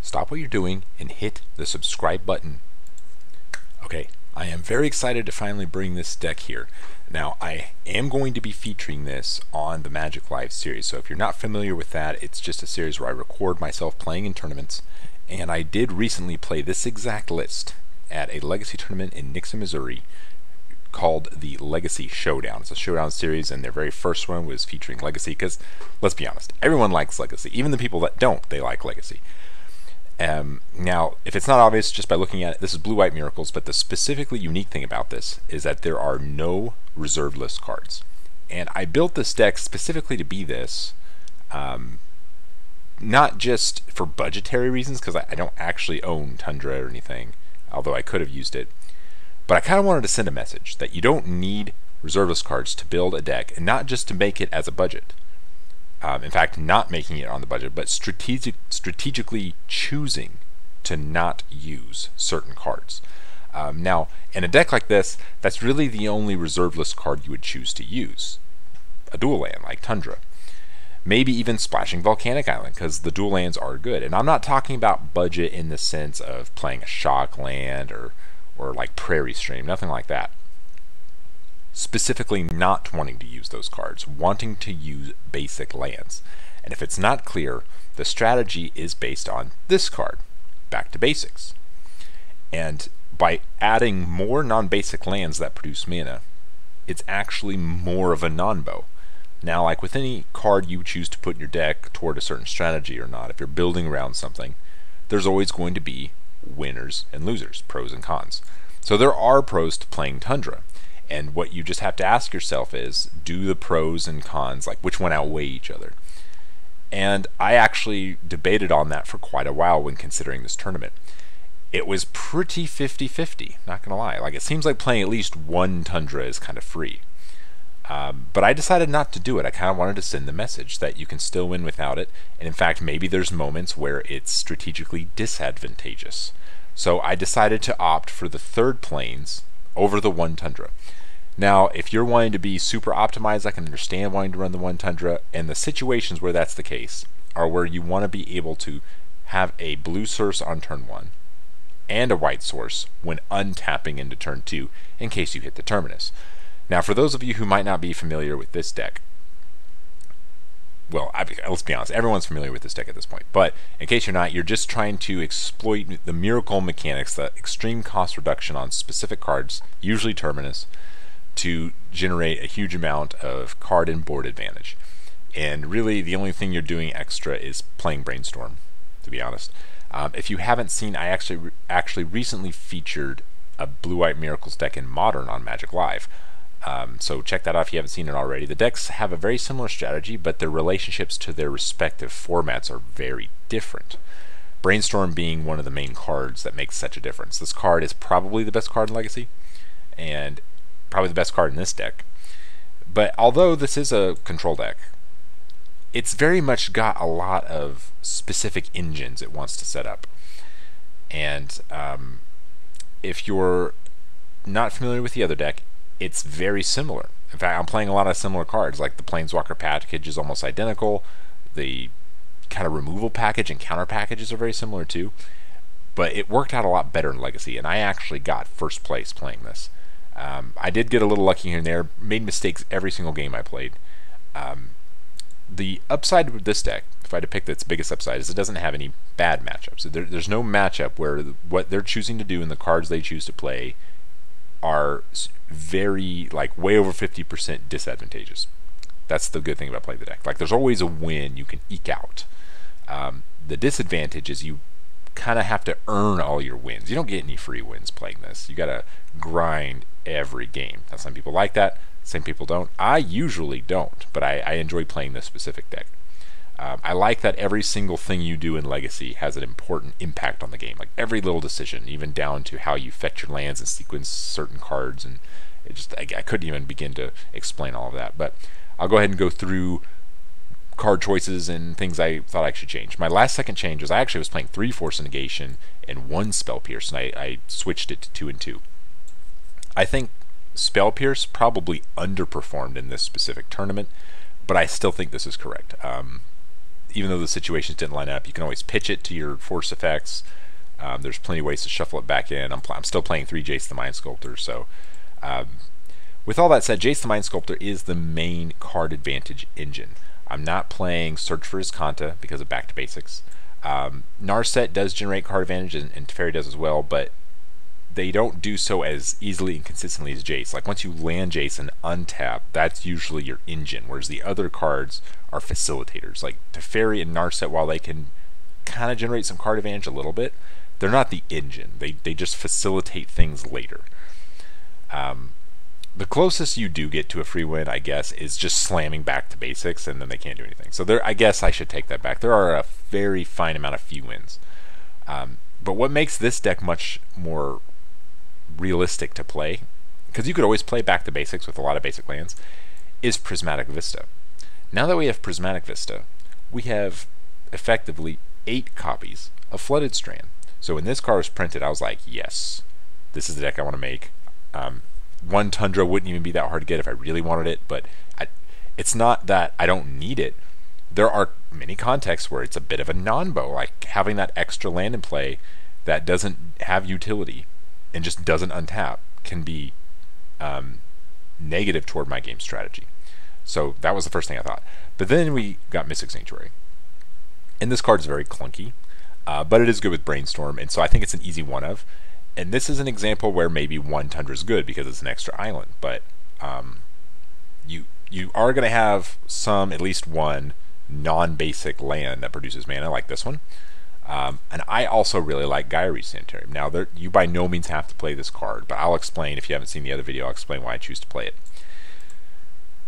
stop what you're doing and hit the subscribe button. Okay, I am very excited to finally bring this deck here. Now, I am going to be featuring this on the Magic Live series, so if you're not familiar with that, it's just a series where I record myself playing in tournaments, and I did recently play this exact list at a Legacy tournament in Nixon, Missouri, called the Legacy Showdown. It's a Showdown series, and their very first one was featuring Legacy, because, let's be honest, everyone likes Legacy. Even the people that don't, they like Legacy. Now, if it's not obvious just by looking at it, this is Blue-White Miracles, but the specifically unique thing about this is that there are no reserved list cards. And I built this deck specifically to be this, not just for budgetary reasons, because I don't actually own Tundra or anything, although I could have used it, but I kind of wanted to send a message that you don't need reserved list cards to build a deck, and not just to make it as a budget. In fact, not making it on the budget, but strategically choosing to not use certain cards. Now, in a deck like this, that's really the only reserved list card you would choose to use. A dual land, like Tundra. Maybe even Splashing Volcanic Island, because the dual lands are good. And I'm not talking about budget in the sense of playing a shock land or like Prairie Stream, nothing like that. Specifically not wanting to use those cards, wanting to use basic lands. And if it's not clear, the strategy is based on this card, Back to Basics. And by adding more non-basic lands that produce mana, it's actually more of a non-bow. Now, like with any card you choose to put in your deck toward a certain strategy or not, if you're building around something, there's always going to be winners and losers, pros and cons. So there are pros to playing Tundra. And what you just have to ask yourself is, do the pros and cons, like which one outweigh each other? And I actually debated on that for quite a while when considering this tournament. It was pretty 50-50, not gonna lie. Like, it seems like playing at least one Tundra is kind of free. But I decided not to do it. I kind of wanted to send the message that you can still win without it. And in fact, maybe there's moments where it's strategically disadvantageous. So I decided to opt for the third plains over the one Tundra. Now, if you're wanting to be super optimized, I can understand wanting to run the one Tundra, and the situations where that's the case are where you want to be able to have a blue source on turn 1 and a white source when untapping into turn 2 in case you hit the Terminus. Now, for those of you who might not be familiar with this deck, well, let's be honest, everyone's familiar with this deck at this point, but in case you're not, you're just trying to exploit the miracle mechanics, the extreme cost reduction on specific cards, usually Terminus, to generate a huge amount of card and board advantage. And really, the only thing you're doing extra is playing Brainstorm, to be honest. If you haven't seen, I actually recently featured a Blue-White Miracles deck in Modern on Magic Live. So check that out if you haven't seen it already. The decks have a very similar strategy, but their relationships to their respective formats are very different. Brainstorm being one of the main cards that makes such a difference. This card is probably the best card in Legacy, and probably the best card in this deck. But although this is a control deck, it's very much got a lot of specific engines it wants to set up. And if you're not familiar with the other deck, it's very similar. In fact, I'm playing a lot of similar cards, like the Planeswalker package is almost identical. The kind of removal package and counter packages are very similar too. But it worked out a lot better in Legacy, and I actually got first place playing this. I did get a little lucky here and there, made mistakes every single game I played. The upside with this deck, if I had to pick its biggest upside, is it doesn't have any bad matchups. There's no matchup where what they're choosing to do and the cards they choose to play are very, like, way over 50% disadvantageous. That's the good thing about playing the deck. Like, there's always a win you can eke out. The disadvantage is you kind of have to earn all your wins. You don't get any free wins playing this. You gotta grind every game. Now, some people like that, some people don't. I usually don't, but I enjoy playing this specific deck. I like that every single thing you do in Legacy has an important impact on the game. Like every little decision, even down to how you fetch your lands and sequence certain cards, and it just I couldn't even begin to explain all of that. But I'll go ahead and go through card choices and things I thought I should change. My last second change was I actually was playing 3 Force of Negation and 1 Spell Pierce, and I switched it to 2 and 2. I think Spell Pierce probably underperformed in this specific tournament, but I still think this is correct. even though the situations didn't line up, you can always pitch it to your force effects. There's plenty of ways to shuffle it back in. I'm still playing 3 Jace the Mind Sculptor, so with all that said, Jace the Mind Sculptor is the main card advantage engine. I'm not playing Search for his Kanta because of Back to Basics. Narset does generate card advantage, and Teferi does as well, but they don't do so as easily and consistently as Jace. Like once you land Jace and untap, that's usually your engine, whereas the other cards are facilitators. Like Teferi and Narset, while they can kind of generate some card advantage a little bit, they're not the engine. They just facilitate things later. The closest you do get to a free win, I guess, is just slamming Back to Basics, and then they can't do anything. So I guess I should take that back. There are a very fine amount of few wins. But what makes this deck much more realistic to play, because you could always play Back to Basics with a lot of basic lands, is Prismatic Vista. Now that we have Prismatic Vista, we have effectively 8 copies of Flooded Strand. So when this card was printed, I was like, yes, this is the deck I want to make. 1 Tundra wouldn't even be that hard to get if I really wanted it, but it's not that I don't need it. There are many contexts where it's a bit of a non-bow, like having that extra land in play that doesn't have utility and just doesn't untap can be negative toward my game strategy. So that was the first thing I thought. But then we got Mystic Sanctuary. And this card is very clunky, but it is good with Brainstorm, and so I think it's an easy one of. And this is an example where maybe 1 Tundra is good because it's an extra island, but you are going to have at least one non-basic land that produces mana, like this one. And I also really like Geier Sanitarium. Now, you by no means have to play this card, but I'll explain. If you haven't seen the other video, I'll explain why I choose to play it.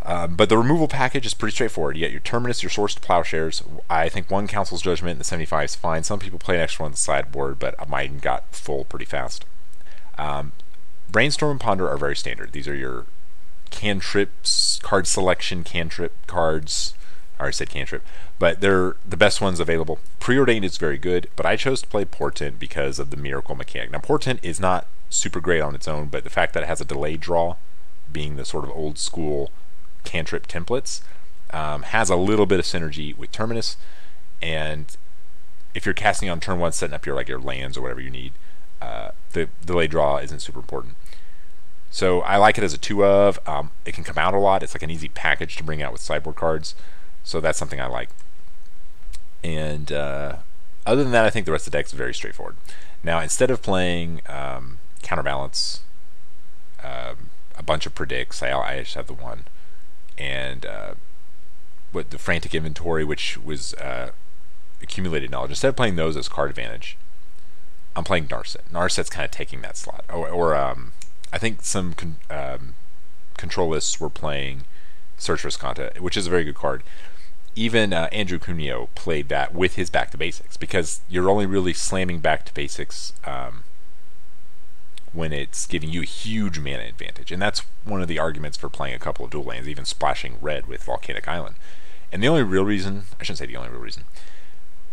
But the removal package is pretty straightforward. You get your Terminus, your source to Plowshares. I think 1 Council's Judgment in the 75 is fine. Some people play an extra one on the sideboard, but mine got full pretty fast. Brainstorm and Ponder are very standard. These are your cantrips, card selection cantrip cards. I already said cantrip, but they're the best ones available. Preordained is very good, but I chose to play Portent because of the miracle mechanic. Now, Portent is not super great on its own, but the fact that it has a delayed draw, being the sort of old school cantrip templates, has a little bit of synergy with Terminus, and if you're casting on turn 1, setting up your lands or whatever you need, the delayed draw isn't super important. So I like it as a 2 of. It can come out a lot. It's like an easy package to bring out with sideboard cards, so that's something I like. And other than that, I think the rest of the deck is very straightforward. Now, instead of playing Counterbalance, a bunch of predicts, I just have the one, and with the Frantic Inventory, which was accumulated knowledge, instead of playing those as card advantage, I'm playing Narset. Narset's kind of taking that slot. Or I think some control lists were playing Search for Kanta, which is a very good card. Even Andrew Cuneo played that with his Back to Basics, because you're only really slamming Back to Basics when it's giving you a huge mana advantage. And that's one of the arguments for playing a couple of dual lands, even splashing red with Volcanic Island. And the only real reason, I shouldn't say the only real reason,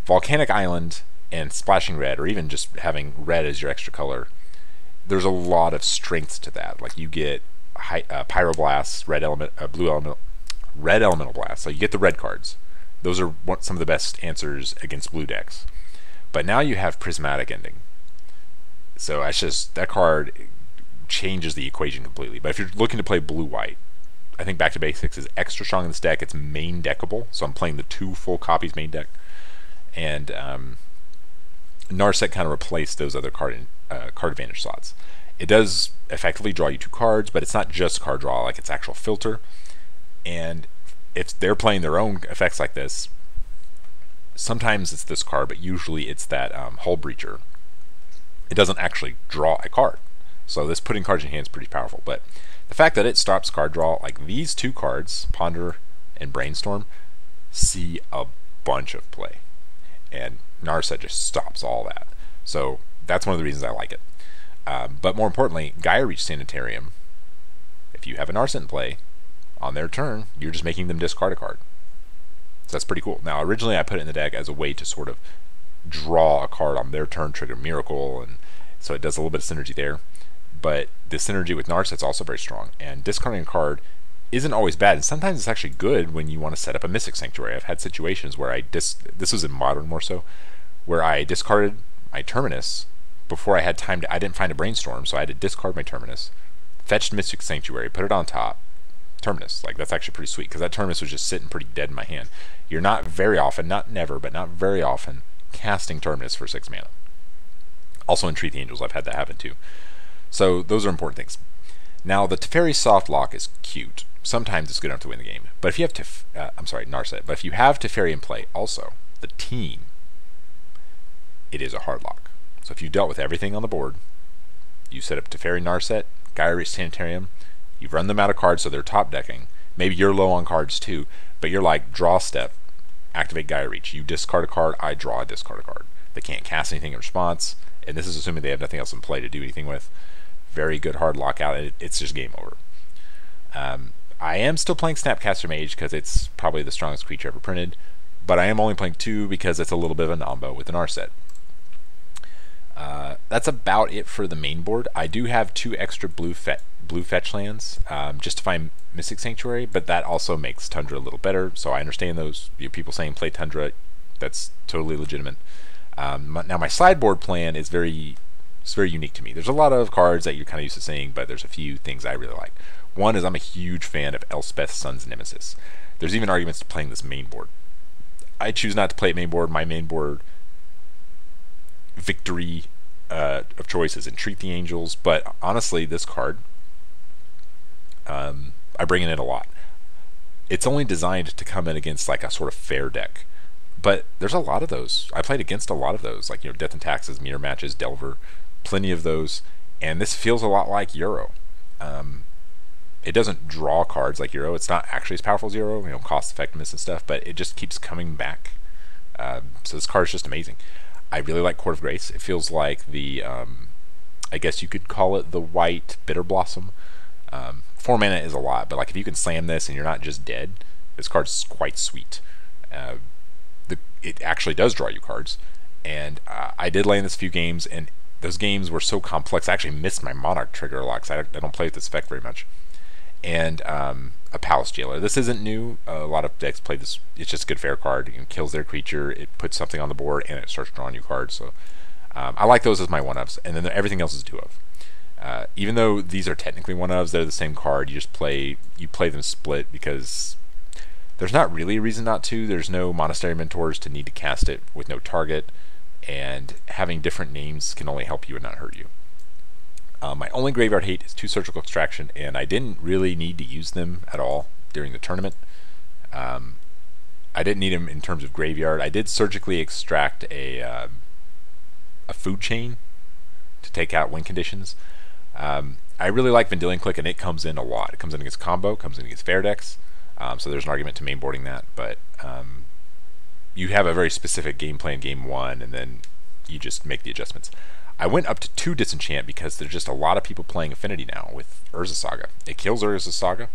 Volcanic Island and splashing red, or even just having red as your extra color, there's a lot of strength to that. Like you get Pyroblast, red elemental blast, so you get the red cards. Those are some of the best answers against blue decks. But now you have Prismatic Ending, so that's just, that card changes the equation completely. But if you're looking to play blue-white, I think Back to Basics is extra strong in this deck. It's main deckable, so I'm playing the 2 full copies main deck, and Narset kind of replaced those other card advantage slots. It does effectively draw you 2 cards, but it's not just card draw, like it's actual filter. And if they're playing their own effects like this, sometimes it's this card, but usually it's that Hull Breacher. It doesn't actually draw a card. So this putting cards in your hand is pretty powerful. But the fact that it stops card draw, like these 2 cards, Ponder and Brainstorm, see a bunch of play. And Narset just stops all that. So that's one of the reasons I like it. But more importantly, Geier Sanitarium, if you have a Narset in play, on their turn, you're just making them discard a card. So that's pretty cool. Now, originally I put it in the deck as a way to sort of draw a card on their turn, trigger Miracle, and so it does a little bit of synergy there. But the synergy with Narset's also very strong, and discarding a card isn't always bad, and sometimes it's actually good when you want to set up a Mystic Sanctuary. I've had situations where this was in Modern more so, where I discarded my Terminus before I had time to, I didn't find a Brainstorm, so I had to discard my Terminus, fetched Mystic Sanctuary, put it on top, Terminus. Like, that's actually pretty sweet, because that Terminus was just sitting pretty dead in my hand. You're not very often, not never, but not very often, casting Terminus for 6 mana. Also, Entreat the Angels, I've had that happen too. So, those are important things. Now, the Teferi soft lock is cute. Sometimes it's good enough to win the game. But if you have Narset. But if you have Teferi in play, also, the team, it is a hard lock. So if you dealt with everything on the board, you set up Teferi, Narset, Geier, Sanitarium, you've run them out of cards, so they're top decking. Maybe you're low on cards too, but you're like, draw step, activate Geier Reach. You discard a card, I draw a discard a card. They can't cast anything in response, and this is assuming they have nothing else in play to do anything with. Very good hard lockout, and it's just game over. I am still playing Snapcaster Mage because it's probably the strongest creature ever printed, but I am only playing 2 because it's a little bit of a nombo with an Narset. That's about it for the main board. I do have 2 extra blue fetch lands just to find Mystic Sanctuary, but that also makes Tundra a little better, so I understand those people saying play Tundra. That's totally legitimate. Now my sideboard plan is very unique to me. There's a lot of cards that you're kind of used to seeing, but there's a few things I really like. One is I'm a huge fan of Elspeth, Sun's Nemesis. There's even arguments to playing this main board. I choose not to play it main board. My main board victory of choice is Entreat the Angels, but honestly, this card, I bring it in a lot. It's only designed to come in against like a sort of fair deck, but there's a lot of those. I played against a lot of those, like, you know, Death and Taxes, Mirror Matches, Delver, plenty of those, and this feels a lot like Euro. It doesn't draw cards like Euro. It's not actually as powerful as Euro, you know, cost effectiveness and stuff, but it just keeps coming back. So this card is just amazing. I really like Court of Grace. It feels like the, I guess you could call it the white Bitter Blossom. 4 mana is a lot, but like if you can slam this and you're not just dead, this card's quite sweet. It actually does draw you cards, and I did lay in this a few games, and those games were so complex. I actually missed my Monarch trigger a lot because I don't play with this effect very much. And a Palace Jailer. This isn't new. A lot of decks play this. It's just a good fair card. It kills their creature, it puts something on the board, and it starts drawing you cards. So I like those as my one-ofs, and then everything else is two-of. Even though these are technically one-ofs, they're the same card. You play them split because there's not really a reason not to. There's no Monastery Mentors to need to cast it with no target, and having different names can only help you and not hurt you. My only graveyard hate is 2 Surgical Extraction, and I didn't really need to use them at all during the tournament. I didn't need them in terms of graveyard. I did surgically extract a food chain to take out win conditions. I really like Vendilion Clique, and it comes in a lot. It comes in against combo, comes in against fair decks, so there's an argument to mainboarding that, but you have a very specific game plan game 1, and then you just make the adjustments. I went up to 2 Disenchant because there's just a lot of people playing Affinity now with Urza Saga. It kills Urza Saga.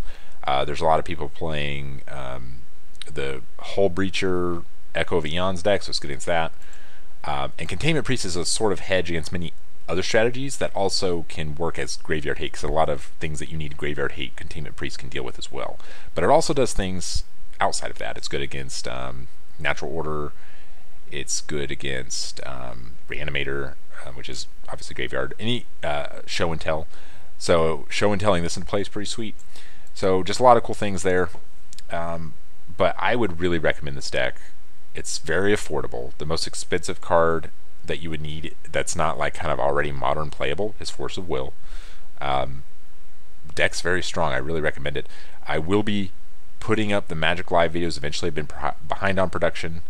There's a lot of people playing the Hull Breacher Echo of Eons deck, so it's good against that. And Containment Priest is a sort of hedge against many other strategies that also can work as graveyard hate, because a lot of things that you need graveyard hate, Containment Priest can deal with as well. But it also does things outside of that. It's good against Natural Order. It's good against Reanimator, which is obviously graveyard. Any show and tell. So show and telling this into play is pretty sweet. So just a lot of cool things there. But I would really recommend this deck. It's very affordable. The most expensive card that you would need that's not like kind of already modern playable is Force of Will. Deck's very strong. I really recommend it. I will be putting up the Magic Live videos eventually. I've been behind on production.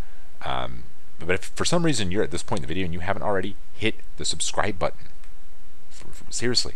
But if for some reason you're at this point in the video and you haven't already, hit the subscribe button. Seriously,